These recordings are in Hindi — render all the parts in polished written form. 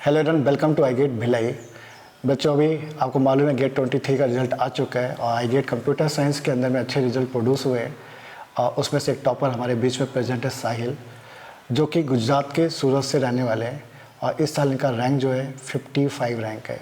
Hello everyone, welcome to I get Bhilai. बच्चों, अभी आपको मालूम है गेट 23 का रिजल्ट आ चुका है और आई गेट कंप्यूटर साइंस के अंदर में अच्छे रिजल्ट प्रोड्यूस हुए हैं। और उसमें से एक टॉपर हमारे बीच में प्रेजेंट है साहिल, जो कि गुजरात के सूरत से रहने वाले हैं और इस साल इनका रैंक जो है 55 रैंक है,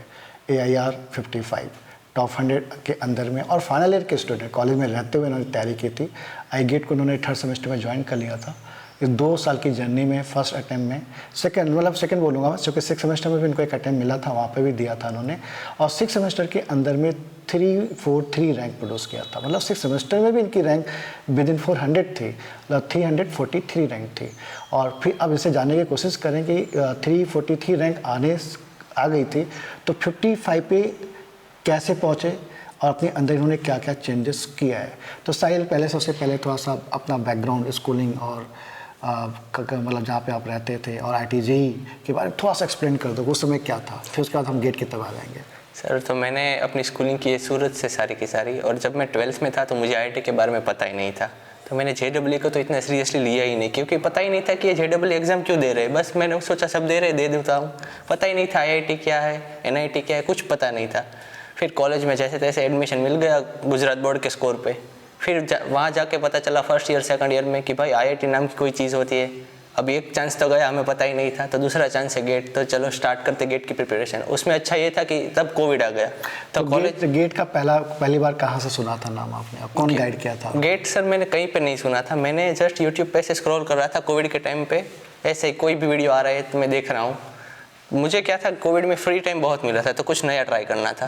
AIR 55 टॉप 100 के अंदर में। और फाइनल ईयर के स्टूडेंट, कॉलेज में रहते हुए इन्होंने तैयारी की थी। आई गेट को उन्होंने 3rd सेमेस्टर में ज्वाइन कर लिया था। इस 2 साल की जर्नी में फर्स्ट अटैम्प्ट में सेकंड बोलूँगा, क्योंकि 6 सेमेस्टर में भी इनको एक अटैम्प्ट मिला था, वहाँ पे भी दिया था उन्होंने। और 6 सेमेस्टर के अंदर में 343 रैंक प्रोड्यूस किया था। मतलब 6 सेमेस्टर में भी इनकी रैंक विद इन 400 थी, मतलब 343 रैंक थी। और फिर अब इसे जानने की कोशिश करें कि 343 रैंक आ गई थी तो 55 पे कैसे पहुँचे और अपने अंदर इन्होंने क्या क्या चेंजेस किया है। तो साहिल, सबसे पहले थोड़ा सा अपना बैकग्राउंड, स्कूलिंग और मतलब जहाँ पे आप रहते थे और IIT-JEE के बारे में थोड़ा सा एक्सप्लेन कर दो, उस समय क्या था। फिर उसके बाद हम गेट की तरफ आ जाएंगे। सर, तो मैंने अपनी स्कूलिंग की है सूरत से सारी की सारी, और जब मैं 12th में था तो मुझे IIT के बारे में पता ही नहीं था। तो मैंने JEE को तो इतना सीरियसली लिया ही नहीं, क्योंकि पता ही नहीं था कि ये JEE एग्ज़ाम क्यों दे रहे हैं। बस मैंने सोचा सब दे रहे, दे देता हूँ। पता ही नहीं था IIT क्या है, NIT क्या है, कुछ पता नहीं था। फिर कॉलेज में जैसे तैसे एडमिशन मिल गया गुजरात बोर्ड के स्कोर पे। फिर वहाँ जाके पता चला फर्स्ट ईयर सेकंड ईयर में कि भाई IIT नाम की कोई चीज़ होती है। अब एक चांस तो गया, हमें पता ही नहीं था, तो दूसरा चांस है गेट। तो चलो स्टार्ट करते गेट की प्रिपरेशन। उसमें अच्छा ये था कि तब कोविड आ गया। तो कॉलेज गेट का पहली बार कहाँ से सुना था नाम आपने, कौन गाइड किया था? गेट सर मैंने कहीं पे नहीं सुना था। मैंने जस्ट यूट्यूब पे से स्क्रॉल कर रहा था कोविड के टाइम पे, ऐसे ही कोई भी वीडियो आ रहा है तो मैं देख रहा हूँ। मुझे क्या था, कोविड में फ्री टाइम बहुत मिला था, तो कुछ नया ट्राई करना था।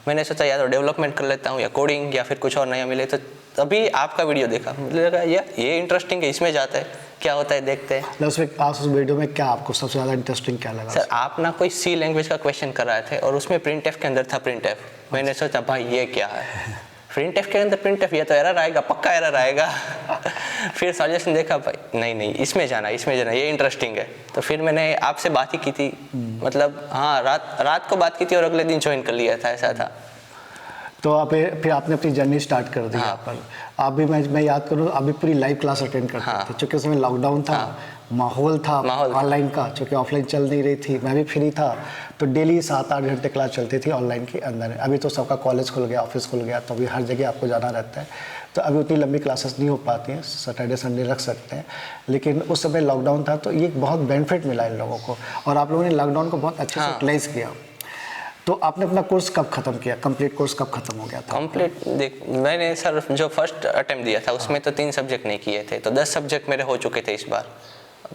मैंने सोचा या तो डेवलपमेंट कर लेता हूँ या कोडिंग, या फिर कुछ और नया मिले। तो तभी आपका वीडियो देखा, मुझे लगा ये इंटरेस्टिंग है, इसमें जाता है, क्या होता है देखते हैं। उसमें उस वीडियो में क्या आपको सबसे ज़्यादा इंटरेस्टिंग क्या लगा? सर, आप ना कोई C लैंग्वेज का क्वेश्चन कर रहे थे और उसमें प्रिंटफ के अंदर था प्रिंटफ। मैंने सोचा भाई ये क्या है, प्रिंटफ के अंदर प्रिंटफ, ये तो एरर आएगा, पक्का एरर आएगा। फिर सजेशन देखा, भाई नहीं इसमें जाना, ये इंटरेस्टिंग है। तो फिर मैंने आपसे बात ही की थी, मतलब हाँ, रात को बात की थी और अगले दिन ज्वाइन कर लिया था, ऐसा था। तो फिर आपने अपनी जर्नी स्टार्ट कर दी। हाँ। पर आप भी, मैं याद करूँ, अभी पूरी लाइव क्लास अटेंड करते थे, क्योंकि उसमें लॉकडाउन था। माहौल था ऑनलाइन का, क्योंकि ऑफलाइन चल नहीं रही थी। मैं भी फ्री था, तो डेली 7-8 घंटे क्लास चलती थी ऑनलाइन के अंदर। अभी तो सबका कॉलेज खुल गया, ऑफिस खुल गया, तो अभी हर जगह आपको जाना रहता है, तो अभी उतनी लंबी क्लासेस नहीं हो पाती हैं। सैटरडे संडे रख सकते हैं, लेकिन उस समय लॉकडाउन था, तो ये बहुत बेनिफिट मिला इन लोगों को। और आप लोगों ने लॉकडाउन को बहुत अच्छे से यूटिलाइज किया। तो आपने अपना कोर्स कब खत्म किया, कंप्लीट कोर्स कब खत्म हो गया था? कंप्लीट देख, मैंने सर जो फर्स्ट अटेम्प्ट दिया था उसमें तो 3 सब्जेक्ट नहीं किए थे, तो 10 सब्जेक्ट मेरे हो चुके थे इस बार।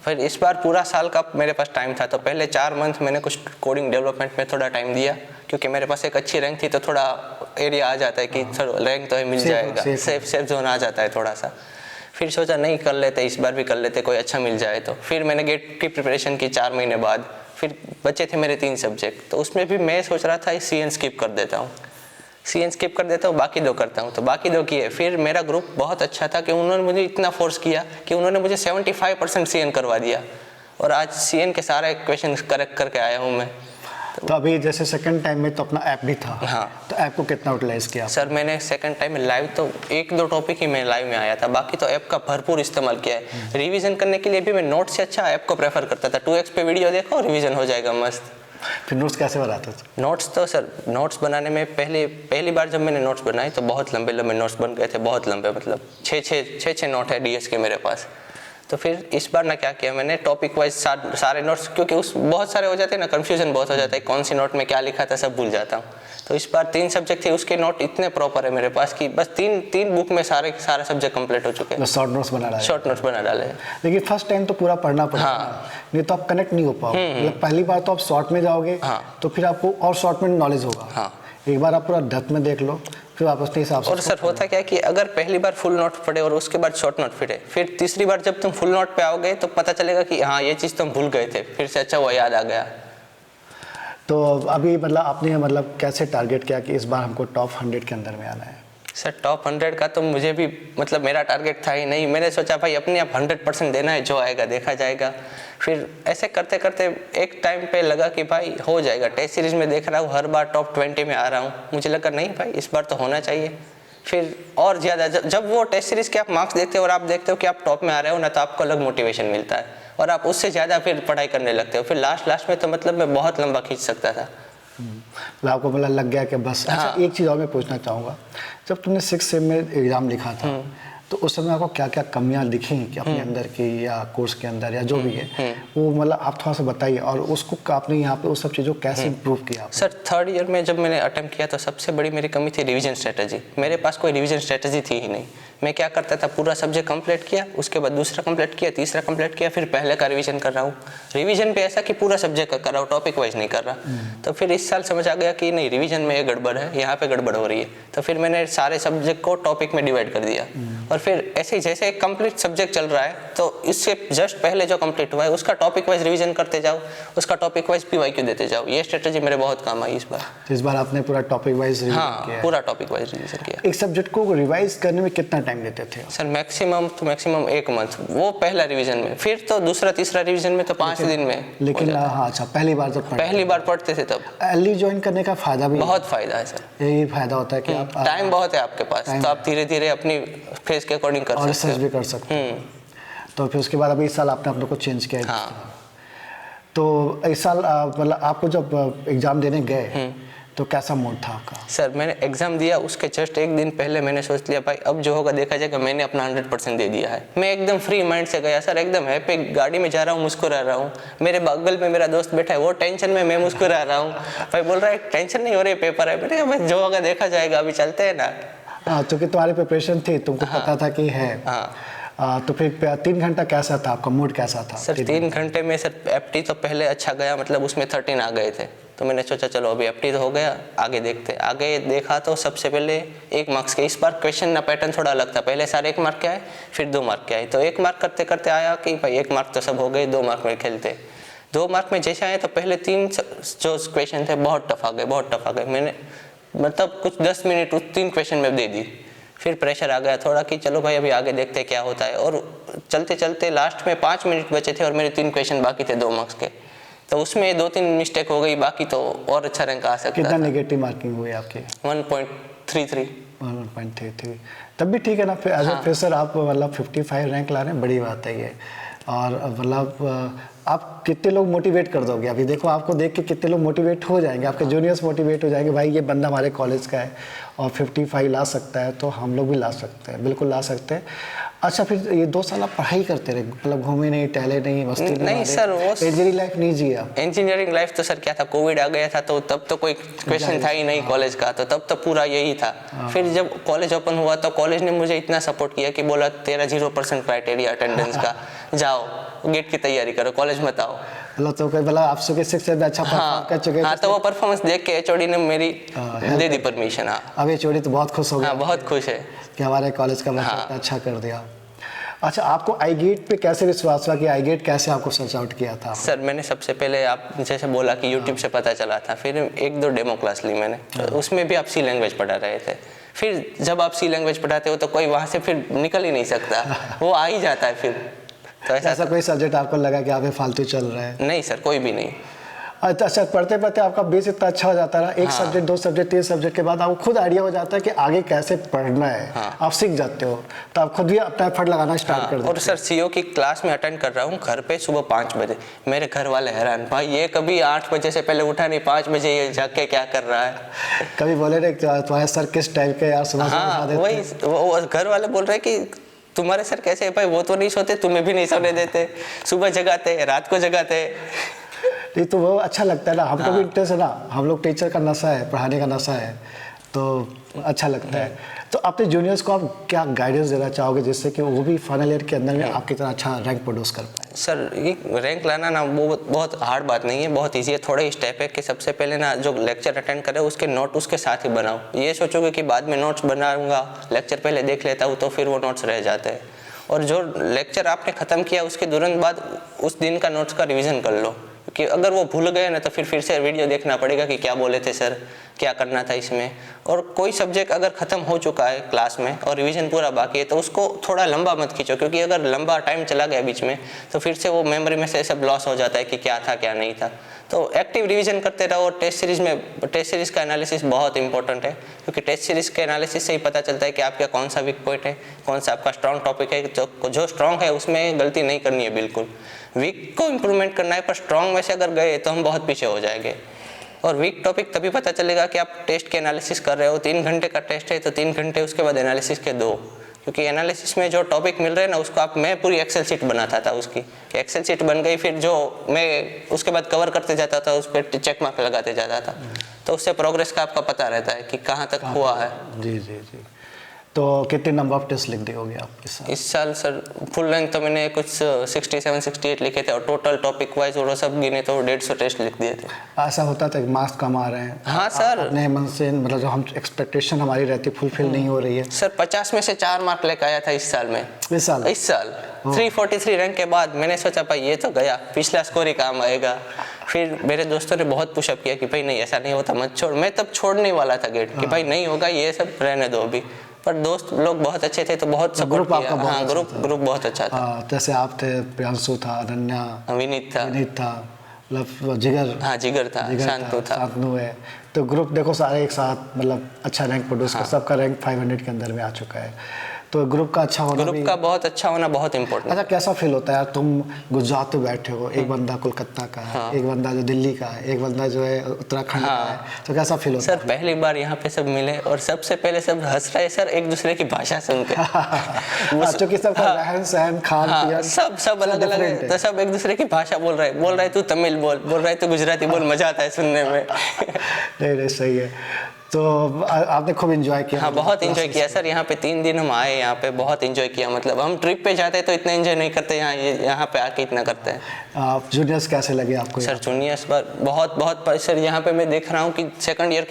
फिर इस बार पूरा साल का मेरे पास टाइम था, तो पहले 4 मंथ मैंने कुछ कोडिंग डेवलपमेंट में थोड़ा टाइम दिया, क्योंकि मेरे पास एक अच्छी रैंक थी, तो थोड़ा एरिया आ जाता है कि रैंक तो मिल जाएगा, सेफ जोन आ जाता है थोड़ा सा। फिर सोचा नहीं, कर लेते, इस बार भी कर लेते, कोई अच्छा मिल जाए तो। फिर मैंने गेट की प्रिपरेशन की 4 महीने बाद। फिर बचे थे मेरे 3 सब्जेक्ट, तो उसमें भी मैं सोच रहा था CN स्किप कर देता हूँ, बाकी 2 करता हूँ। तो बाकी 2 किए। फिर मेरा ग्रुप बहुत अच्छा था कि उन्होंने मुझे इतना फोर्स किया कि उन्होंने मुझे 75% CN करवा दिया, और आज CN के सारे क्वेश्चन करेक्ट करके आया हूँ मैं। तो अभी जैसे सेकंड टाइम में तो अपना ऐप भी था। हाँ। तो ऐप को कितना यूटिलाइज किया? सर, मैंने सेकंड टाइम में लाइव तो 1-2 टॉपिक ही मैं लाइव में आया था, बाकी तो ऐप का भरपूर इस्तेमाल किया है। रिवीजन करने के लिए भी मैं नोट से अच्छा ऐप को प्रेफर करता था। 2x पे वीडियो देखो, रिवीजन हो जाएगा मस्त। फिर नोट्स कैसे बनाते थे? नोट्स तो सर, नोट्स बनाने में पहली बार जब मैंने नोट्स बनाए तो बहुत लंबे नोट्स बन गए थे, बहुत लंबे, मतलब 6 नोट है DS के मेरे पास। तो फिर इस बार ना क्या किया मैंने, टॉपिक वाइज सारे नोट्स, क्योंकि उस बहुत सारे हो जाते हैं ना, कंफ्यूजन बहुत हो जाता है, कौन सी नोट में क्या लिखा था सब भूल जाता हूँ। तो इस बार 3 सब्जेक्ट थे, उसके नोट इतने प्रॉपर है मेरे पास कि बस 3 बुक में सारे सब्जेक्ट कंप्लीट हो चुके हैं। शॉर्ट नोट्स बना डाले। लेकिन फर्स्ट टाइम तो पूरा पढ़ना पड़ेगा। हाँ। नहीं तो आप कनेक्ट नहीं हो पाओगे। मतलब पहली बार तो आप शॉर्ट में जाओगे। हाँ। तो फिर आपको और शॉर्ट में नॉलेज होगा। हाँ। एक बार आप पूरा डेप्थ में देख लो, फिर आप उसके हिसाब से। और सर होता क्या है कि अगर पहली बार फुल नोट पढ़े और उसके बाद शॉर्ट नोट पढ़े, फिर तीसरी बार जब तुम फुल नोट पे आओगे तो पता चलेगा कि हाँ, ये चीज़ तुम भूल गए थे, फिर से अच्छा वो याद आ गया। तो अभी मतलब आपने कैसे टारगेट किया कि इस बार हमको टॉप 100 के अंदर में आना है? सर, टॉप 100 का तो मुझे भी मेरा टारगेट था ही नहीं। मैंने सोचा भाई अपने आप 100% देना है, जो आएगा देखा जाएगा। फिर ऐसे करते करते एक टाइम पे लगा कि भाई हो जाएगा। टेस्ट सीरीज में देख रहा हूँ हर बार टॉप 20 में आ रहा हूँ, मुझे लगा नहीं भाई इस बार तो होना चाहिए। फिर और ज़्यादा जब वो टेस्ट सीरीज के आप मार्क्स देखते हो और आप देखते हो कि आप टॉप में आ रहे हो ना, तो आपको अलग मोटिवेशन मिलता है। और आप उससे ज़्यादा फिर पढ़ाई करने लगते हो। फिर लास्ट में तो मतलब मैं बहुत लंबा खींच सकता था। मतलब आपको मतलब लग गया कि बस। अच्छा, एक चीज़ और मैं पूछना चाहूँगा, जब तुमने 6 सेम में एग्ज़ाम लिखा था तो उस समय आपको क्या क्या कमियां दिखी कि अपने अंदर की या कोर्स के अंदर या जो भी है वो मतलब आप थोड़ा सा बताइए, और उसको आपने यहाँ पे उस सब चीज़ों को कैसे इम्प्रूव किया? सर 3rd ईयर में जब मैंने अटेम्प्ट किया तो सबसे बड़ी मेरी कमी थी रिवीजन स्ट्रेटजी। मेरे पास कोई रिवीजन स्ट्रेटजी थी ही नहीं। मैं क्या करता था, पूरा सब्जेक्ट कंप्लीट किया, उसके बाद दूसरा कंप्लीट किया, तीसरा कंप्लीट किया, फिर पहले का रिवीजन कर रहा हूँ। रिवीजन पे ऐसा कि पूरा सब्जेक्ट का कर रहा हूँ, टॉपिक वाइज नहीं कर रहा। तो फिर इस साल समझ आ गया कि नहीं, रिवीजन में ये गड़बड़ है, यहाँ पे गड़बड़ हो रही है। तो फिर मैंने सारे सब्जेक्ट को टॉपिक में डिवाइड कर दिया, और फिर ऐसे ही जैसे एक कंप्लीट सब्जेक्ट चल रहा है तो इससे जस्ट पहले जो कंप्लीट हुआ है उसका टॉपिक वाइज रिवीजन करते जाओ, उसका टॉपिक वाइज PYQ देते जाओ। ये स्ट्रेटजी मेरे बहुत काम आई इस बार। तो इस बार आपने पूरा टॉपिक वाइज रिवीजन किया? हाँ, पूरा टॉपिक वाइज रिवीजन किया। एक सब्जेक्ट को रिवाइज करने में कितना टाइम लेते थे? सर मैक्सिमम 1 मंथ, वो पहला रिवीजन में। फिर तो दूसरा तीसरा रिवीजन में तो 5 दिन में। लेकिन हाँ, अच्छा, पहली बार पढ़ते थे तब। अर्ली ज्वाइन करने का फायदा भी बहुत फायदा है सर। यही फायदा होता है कि आप टाइम बहुत है आपके पास, तो आप धीरे धीरे अपनी फेस के अकॉर्डिंग कर और सकते रिसर्च भी कर सकते हैं। तो फिर उसके बाद अभी इस साल आपने अपने को चेंज किया। हाँ। तो इस साल मतलब आपको जब एग्ज़ाम देने गए तो कैसा मूड था आपका? सर मैंने एग्ज़ाम दिया, उसके जस्ट 1 दिन पहले मैंने सोच लिया भाई अब जो होगा देखा जाएगा। मैंने अपना 100% दे दिया है। मैं एकदम फ्री माइंड से गया सर, एकदम हैप्पी। गाड़ी में जा रहा हूँ, मुस्कुरा रहा हूँ। मेरे बगल में मेरा दोस्त बैठा है, वो टेंशन में, मैं मुस्कुरा रहा हूँ। भाई बोल रहा है टेंशन नहीं हो रही, पेपर है। मैंने कहा भाई जो होगा देखा जाएगा, अभी चलते हैं ना। हाँ, क्योंकि तुम्हारी प्रिपरेशन थी, तुमको पता था कि है। तो फिर 3 घंटा कैसा था आपका, मूड कैसा था? सर 3 घंटे में सर एप्टी तो पहले अच्छा गया, मतलब उसमें 13 आ गए थे। तो मैंने सोचा चलो अभी एप्टी तो हो गया, आगे देखते। आगे देखा तो सबसे पहले 1 मार्क्स के, इस बार क्वेश्चन ना पैटर्न थोड़ा अलग था। पहले सारे 1 मार्क के आए, फिर 2 मार्क के आए। तो 1 मार्क करते करते आया कि भाई 1 मार्क तो सब हो गए, 2 मार्क में खेलते। 2 मार्क में जैसे आए तो पहले 3 जो क्वेश्चन थे बहुत टफ आ गए। मैंने मतलब कुछ 10 मिनट उस 3 क्वेश्चन में दे दी। फिर प्रेशर आ गया थोड़ा कि चलो भाई अभी आगे देखते क्या होता है। और चलते चलते लास्ट में 5 मिनट बचे थे और मेरे 3 क्वेश्चन बाकी थे 2 मार्क्स के। तो उसमें 2-3 मिस्टेक हो गई, बाकी तो और अच्छा रैंक आ सकता था। कितना नेगेटिव मार्किंग हुई आपकी? 1.33। 1.33 तब भी ठीक है ना। फिर एज ए फ्रेशर आप मतलब 55 रैंक ला रहे हैं, बड़ी बात है ये। और मतलब आप कितने लोग मोटिवेट कर दोगे? अभी देखो, आपको देख के कितने लोग मोटिवेट हो जाएंगे, आपके जूनियर्स मोटिवेट हो जाएंगे, भाई ये बंदा हमारे कॉलेज का है और 55 ला सकता है, तो हम लोग भी ला सकते हैं, बिल्कुल ला सकते हैं। अच्छा, फिर ये 2 साल आप पढ़ाई करते रहे, मतलब घूमे नहीं, टहले नहीं, मस्ती नहीं सर, वो इंजीनियरिंग लाइफ नहीं जिया? इंजीनियरिंग लाइफ तो सर क्या था, कोविड आ गया था तो तब तो कोई क्वेश्चन था ही नहीं कॉलेज का, तो तब तो पूरा यही था। फिर जब कॉलेज ओपन हुआ तो कॉलेज ने मुझे इतना सपोर्ट किया कि बोला तेरा 0% क्राइटेरिया अटेंडेंस का, जाओ गेट की तैयारी करो, कॉलेज मत आओ। मतलब तो कोई बोला आपसे के 6 से अच्छा परफॉर्म कर चुके हैं। हाँ, तो वो परफॉर्मेंस देख के एचओडी ने मेरी दे दी परमिशन। हाँ, अब एचओडी तो बहुत खुश हो गया। हाँ, बहुत खुश है कि हमारे कॉलेज का बच्चा अच्छा कर दिया। अच्छा, आपको आई गेट पे कैसे विश्वास हुआ कि आई गेट कैसे आपको सर्च आउट किया था? सर मैंने सबसे पहले आप जैसे बोला कि यूट्यूब से पता चला था, फिर 1-2 डेमो क्लास ली मैंने, तो उसमें भी आप सी लैंग्वेज पढ़ा रहे थे। फिर जब आप सी लैंग्वेज पढ़ाते हो तो कोई वहाँ से फिर निकल ही नहीं सकता, वो आ ही जाता है फिर। तो ऐसा कोई सब्जेक्ट आपको लगा कि आप फालतू चल रहा है? नहीं सर, कोई भी नहीं। अच्छा, पढ़ते पढ़ते आपका बेस इतना अच्छा हो जाता है, एक सब्जेक्ट 2 सब्जेक्ट 3 सब्जेक्ट के बाद आपको खुद आइडिया हो जाता है कि आगे कैसे पढ़ना है। आप सीख जाते हो, तो आप खुद भी अपना एफर्ट लगाना स्टार्ट कर देते हो। और सर सीओ की क्लास में अटेंड कर रहा हूँ घर पे सुबह 5 बजे। मेरे घर वाले हैरान, भाई ये कभी 8 बजे से पहले उठा नहीं, 5 बजे ये जाके क्या कर रहा है। कभी बोले रहे तुम्हारे सर किस टाइप के यार, सुबह हाँ, वही वो घर वाले बोल रहे कि तुम्हारे सर कैसे है भाई, वो तो नहीं सोते, तुम्हें भी नहीं सोने देते, सुबह जगाते, रात को जगाते। ये तो वो अच्छा लगता है ना, हमको भी इंटरेस्ट है ना, हम लोग टीचर का नशा है, पढ़ाने का नशा है, तो अच्छा लगता है। तो अपने जूनियर्स को आप क्या गाइडेंस देना चाहोगे जिससे कि वो भी फाइनल ईयर के अंदर में आपकी तरह अच्छा रैंक प्रोड्यूस कर पाए? सर ये रैंक लाना ना वो बहुत हार्ड बात नहीं है, बहुत ईजी है। थोड़े ही स्टेप है कि सबसे पहले ना जो लेक्चर अटेंड करे उसके नोट उसके साथ ही बनाओ। ये सोचोगे कि बाद में नोट्स बनाऊंगा, लेक्चर पहले देख लेता हूँ, तो फिर वो नोट्स रह जाते हैं। और जो लेक्चर आपने ख़त्म किया उसके तुरंत बाद उस दिन का नोट्स का रिविज़न कर लो, कि अगर वो भूल गए ना तो फिर से वीडियो देखना पड़ेगा कि क्या बोले थे सर, क्या करना था इसमें। और कोई सब्जेक्ट अगर ख़त्म हो चुका है क्लास में और रिवीजन पूरा बाकी है तो उसको थोड़ा लंबा मत खींचो, क्योंकि अगर लंबा टाइम चला गया बीच में तो फिर से वो मेमोरी में से सब लॉस हो जाता है कि क्या था क्या नहीं था। तो एक्टिव रिवीजन करते रहो। टेस्ट सीरीज़ का एनालिसिस बहुत इंपॉर्टेंट है, क्योंकि टेस्ट सीरीज़ के एनालिसिस से ही पता चलता है कि आपका कौन सा वीक पॉइंट है, कौन सा आपका स्ट्रॉन्ग टॉपिक है। जो स्ट्रॉन्ग है उसमें गलती नहीं करनी है बिल्कुल, वीक को इम्प्रूवमेंट करना है, पर स्ट्रॉन्ग में से अगर गए तो हम बहुत पीछे हो जाएंगे। और वीक टॉपिक तभी पता चलेगा कि आप टेस्ट के एनालिसिस कर रहे हो। 3 घंटे का टेस्ट है तो 3 घंटे उसके बाद एनालिसिस के दो, क्योंकि एनालिसिस में जो टॉपिक मिल रहे हैं ना उसको मैं पूरी एक्सेल शीट बनाता था उसकी, कि एक्सेल शीट बन गई, फिर जो मैं उसके बाद कवर करते जाता था उस पर चेक मार्क लगाते जाता था, तो उससे प्रोग्रेस का आपका पता रहता है कि कहाँ तक हुआ है। जी जी जी। तो कितने नंबर ऑफ टेस्ट लिख दिए होंगे आप इस साल सर फुल लेंथ तो मैंने कुछ 67-68 लिखे थे, और टोटल टॉपिक वाइज और सब गिने तो 150 टेस्ट लिख दिए थे। ऐसा होता था कि मार्क्स कम आ रहे हैं? हाँ सर, अपने मन से मतलब जो हम एक्सपेक्टेशन हमारी रहती फुलफिल नहीं हो रही है? सर 50 में से 4 मार्क लेकर आया था इस साल में। इस साल 343 रैंक के बाद मैंने सोचा भाई ये तो गया, पिछला स्कोर ही काम आएगा। फिर मेरे दोस्तों ने बहुत पुशअप किया कि भाई नहीं ऐसा नहीं होता, मत छोड़। मैं तब छोड़ने वाला था गेट कि भाई नहीं होगा, ये सब रहने दो अभी, पर दोस्त लोग बहुत अच्छे थे तो बहुत सपोर्ट किया। हाँ, ग्रुप बहुत अच्छा था। जैसे आप थे, प्रियांशु था, अनन्या, विनीत था, मतलब जिगर था, शांतनु है। तो ग्रुप देखो सारे एक साथ मतलब अच्छा रैंक प्रोड्यूस कर, सबका रैंक 500 के अंदर में आ चुका है। तो ग्रुप का अच्छा होना, ग्रुप का बहुत अच्छा होना बहुत इंपॉर्टेंट। अच्छा, कैसा फील होता है यार, तुम गुजरात में बैठे हो, एक बंदा कोलकाता का है, एक बंदा जो दिल्ली का है, एक बंदा जो है उत्तराखंड का है, तो कैसा फील होता है? सर पहली बार यहाँ पे सब मिले और सबसे पहले सब हंस रहे सर एक दूसरे की भाषा सुनते। क्योंकि सबका रहन सहन खान पीन सब अलग अलग है, तो सब एक दूसरे की भाषा बोल रहे तू तमिल बोल रहे तू गुजराती बोल, मजा आता है सुनने में। नहीं सही है। तो आपने खूब एंजॉय किया? हाँ, बहुत एंजॉय किया सर। यहाँ पे 3 दिन हम आए, यहाँ पे बहुत एंजॉय किया। मतलब हम ट्रिप पे जाते तो इतना एंजॉय नहीं करते, यहाँ पे आके इतना करते हैं। आप जूनियर्स कैसे लगे आपको? सर जूनियर्स पर बहुत सर यहाँ पे मैं देख रहा हूँ कि सेकंड ईयर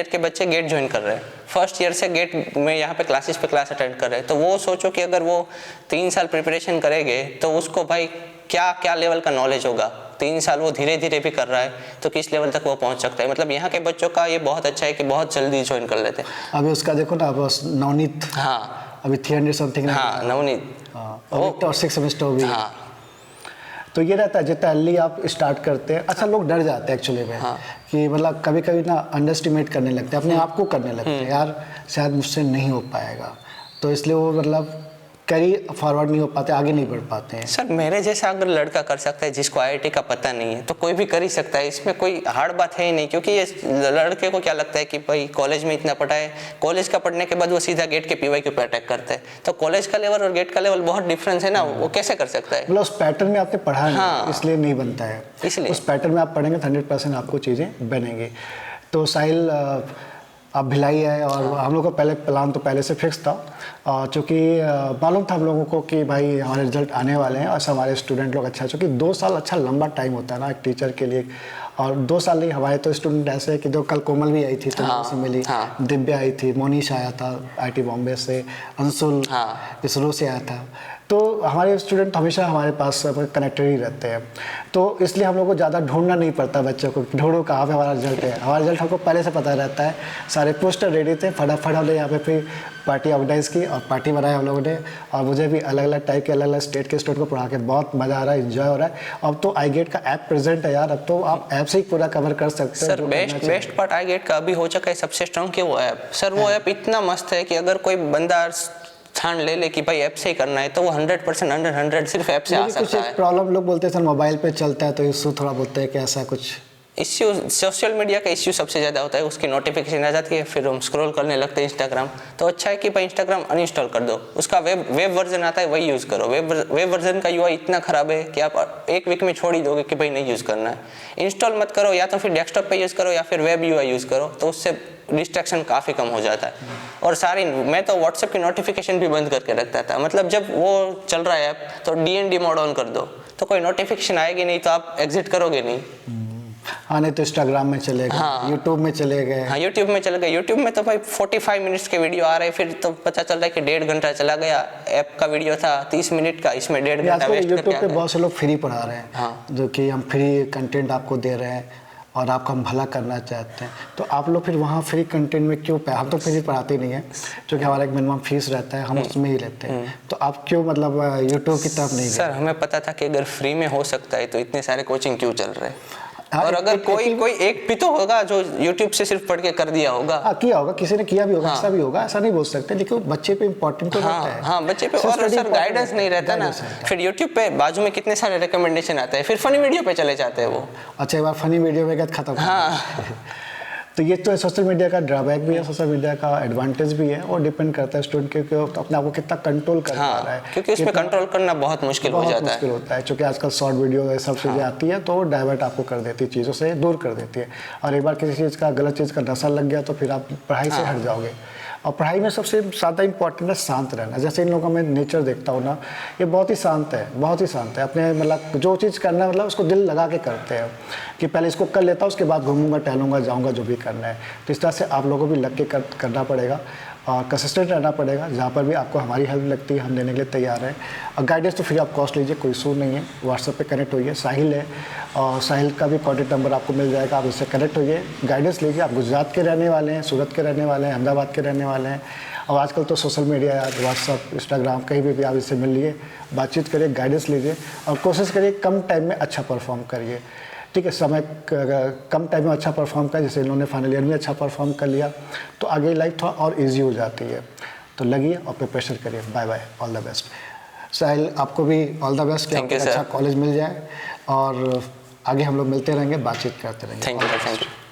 के बच्चे गेट ज्वाइन कर रहे हैं। फर्स्ट ईयर से गेट में यहाँ पे क्लास अटेंड कर रहे हैं। तो वो सोचो कि अगर वो 3 साल प्रिपरेशन करेंगे तो उसको भाई क्या लेवल का नॉलेज होगा। 3 साल वो धीरे धीरे भी कर रहा है तो किस लेवल तक वो पहुंच सकता है। मतलब यहाँ के बच्चों का ये बहुत अच्छा है कि बहुत जल्दी ज्वाइन कर लेते हैं। अभी उसका देखो ना, अब नवनीत, हाँ अभी 300 समथिंग। हाँ नवनीत, और 6 सेमेस्टर भी। हाँ, तो ये रहता है जितना अर्ली आप स्टार्ट करते हैं। अच्छा, लोग डर जाते हैं एक्चुअली में, कि मतलब कभी कभी ना अंडरस्टिमेट करने लगते हैं, अपने आप को करने लगते हैं, यार शायद मुझसे नहीं हो पाएगा, तो इसलिए वो मतलब कैरी फॉरवर्ड नहीं हो पाते, आगे नहीं बढ़ पाते हैं। सर मेरे जैसा अगर लड़का कर सकता है जिसको IIT का पता नहीं है तो कोई भी कर ही सकता है, इसमें कोई हार्ड बात है ही नहीं। क्योंकि ये लड़के को क्या लगता है कि भाई कॉलेज में इतना पढ़ा है, कॉलेज का पढ़ने के बाद वो सीधा गेट के PYQ पे अटैक करता है, तो कॉलेज का लेवल और गेट का लेवल बहुत डिफरेंस है ना, वो कैसे कर सकता है? मतलब उस पैटर्न में आपने पढ़ा नहीं, हाँ, इसलिए नहीं बनता है। इसलिए उस पैटर्न में आप पढ़ेंगे तो 100% आपको चीज़ें बनेंगी। तो साहिल, आप भिलाई है, और हम लोग का पहले प्लान तो पहले से फिक्स था, चूँकि मालूम था हम लोगों को कि भाई हमारे रिजल्ट आने वाले हैं और हमारे स्टूडेंट लोग अच्छा, चूँकि 2 साल अच्छा लंबा टाइम होता है ना एक टीचर के लिए। और 2 साल नहीं, हमारे तो स्टूडेंट ऐसे है कि जो कल कोमल भी आई थी तो से मिली, दिव्या आई थी, मोनीश आया था IIT बॉम्बे से, अंशुल इसरो से आया था। तो हमारे स्टूडेंट हमेशा हमारे पास कनेक्टेड ही रहते हैं, तो इसलिए हम लोग को ज़्यादा ढूंढना नहीं पड़ता बच्चों को, ढूंढो कहाँ पे हमारा रिजल्ट है। हमारा रिजल्ट हमको पहले से पता रहता है, सारे पोस्टर रेडी थे, फटाफट हमने यहाँ पे फिर पार्टी ऑर्गेनाइज़ की और पार्टी बनाई हम लोगों ने। और मुझे भी अलग अलग टाइप के अलग अलग स्टेट के स्टूडेंट को पढ़ा के बहुत मज़ा आ रहा है, इन्जॉय हो रहा है। अब तो iGate का ऐप प्रेजेंट है यार, अब तो आप ऐप से ही पूरा कवर कर सकते हैं। सर बेस्ट पार्ट iGate का अभी हो चुका है सबसे स्ट्रॉन्ग कि वो ऐप। सर वो ऐप इतना मस्त है कि अगर कोई बंदा ठान ले कि भाई ऐप से ही करना है तो वो 100% 100 सिर्फ ऐप से आ सकता है। प्रॉब्लम लोग बोलते हैं सर मोबाइल पे चलता है तो इशू थोड़ा बोलते हैं कि ऐसा कुछ इश्यू, सोशल मीडिया का इश्यू सबसे ज़्यादा होता है, उसकी नोटिफिकेशन आ जाती है, फिर हम स्क्रॉल करने लगते हैं इंस्टाग्राम। तो अच्छा है कि भाई इंस्टाग्राम अनइंस्टॉल कर दो, उसका वेब वर्जन आता है वही यूज़ करो। वेब वर्जन का UI इतना ख़राब है कि आप 1 वीक में छोड़ ही दोगे कि भाई नहीं यूज़ करना है। इंस्टॉल मत करो, या तो फिर डेस्कटॉप पे यूज़ करो या फिर वेब UI यूज़ करो, तो उससे डिस्ट्रैक्शन काफ़ी कम हो जाता है। और मैं तो व्हाट्सएप की नोटिफिकेशन भी बंद करके रखता था। मतलब जब वो चल रहा है ऐप तो DND मोड ऑन कर दो, तो कोई नोटिफिकेशन आएगी नहीं, तो आप एग्जिट करोगे नहीं। हाँ, नहीं तो इंस्टाग्राम में चले गए, यूट्यूब में चले गए। हाँ, यूट्यूब में चले गए। यूट्यूब में तो भाई 45 मिनट्स के वीडियो आ रहे हैं, फिर तो पता चल रहा है कि 1.5 घंटा चला गया। ऐप का वीडियो था 30 मिनट का, इसमें 1.5 घंटा वेस्ट करके यूट्यूब पे बहुत से लोग फ्री पढ़ा रहे हैं, जो कि हम फ्री कंटेंट आपको दे रहे हैं और आपका हम भला करना चाहते हैं, तो आप लोग फिर वहाँ फ्री कंटेंट में क्यों हम तो फ्री पढ़ाते ही नहीं हैं, क्योंकि हमारा एक मिनिमम फीस रहता है, हम उसमें ही लेते हैं, तो आप क्यों मतलब यूट्यूब की तरफ नहीं गए? सर हमें पता था कि अगर फ्री में हो सकता है तो इतने सारे कोचिंग क्यों चल रहे हैं, हाँ, और अगर कोई एक भी तो होगा जो YouTube से सिर्फ पढ़ के कर दिया होगा। हाँ, किया होगा, किसी ने किया भी होगा, ऐसा भी होगा, ऐसा नहीं बोल सकते, लेकिन बच्चे पे इम्पोर्टेंट तो रहता है। हाँ बच्चे पे, और सर गाइडेंस नहीं रहता ना, फिर YouTube पे बाजू में कितने सारे रिकमेंडेशन आते हैं, फिर फनी वीडियो पे चले जाते हैं वो। अच्छा, एक बार फनी वीडियो में खत्म। हाँ तो ये तो सोशल मीडिया का ड्रॉबैक भी है, सोशल मीडिया का एडवांटेज भी है, और डिपेंड करता है स्टूडेंट के अपने आप को कितना कंट्रोल कर पा रहा है, क्योंकि इसमें कंट्रोल करना बहुत मुश्किल हो जाता है। मुश्किल होता है, क्योंकि आजकल शॉर्ट वीडियो ये सब चीज़ें आती है, तो डाइवर्ट आपको कर देती है, चीज़ों से दूर कर देती है, और एक बार किसी चीज़ का गलत चीज़ का नशा लग गया तो फिर आप पढ़ाई से हट जाओगे। और पढ़ाई में सबसे ज़्यादा इंपॉर्टेंट है शांत रहना। जैसे इन लोगों का मैं नेचर देखता हूँ ना, ये बहुत ही शांत है, बहुत ही शांत है, अपने मतलब जो चीज़ करना है मतलब उसको दिल लगा के करते हैं, कि पहले इसको कर लेता हूँ, उसके बाद घूमूंगा, टहलूंगा, जाऊँगा, जो भी करना है। तो इस तरह से आप लोगों को भी लग के करना पड़ेगा, और कंसिस्टेंट रहना पड़ेगा। जहाँ पर भी आपको हमारी हेल्प लगती है, हम देने के लिए तैयार हैं, और गाइडेंस तो फ्री ऑफ कॉस्ट लीजिए, कोई इशू नहीं है। व्हाट्सएप पे कनेक्ट होइए, साहिल है, और साहिल का भी कॉन्टैक्ट नंबर आपको मिल जाएगा, आप इससे कनेक्ट होइए, गाइडेंस लीजिए। आप गुजरात के रहने वाले हैं, सूरत के रहने वाले हैं, अहमदाबाद के रहने वाले हैं, और आजकल तो सोशल मीडिया है, व्हाट्सअप, इंस्टाग्राम, कहीं भी आप इससे मिल लिए, बातचीत करिए, गाइडेंस लीजिए, और कोशिश करिए कम टाइम में अच्छा परफॉर्म करिए। ठीक है, समय कम टाइम में अच्छा परफॉर्म कर, जैसे इन्होंने फाइनल ईयर में अच्छा परफॉर्म कर लिया, तो आगे लाइफ थोड़ा और इजी हो जाती है। तो लगिए और प्रिपरेशन करिए। Bye bye, all the best. Sahil, आपको भी ऑल द बेस्ट, कि आपको अच्छा कॉलेज मिल जाए, और आगे हम लोग मिलते रहेंगे, बातचीत करते रहेंगे। Thank you.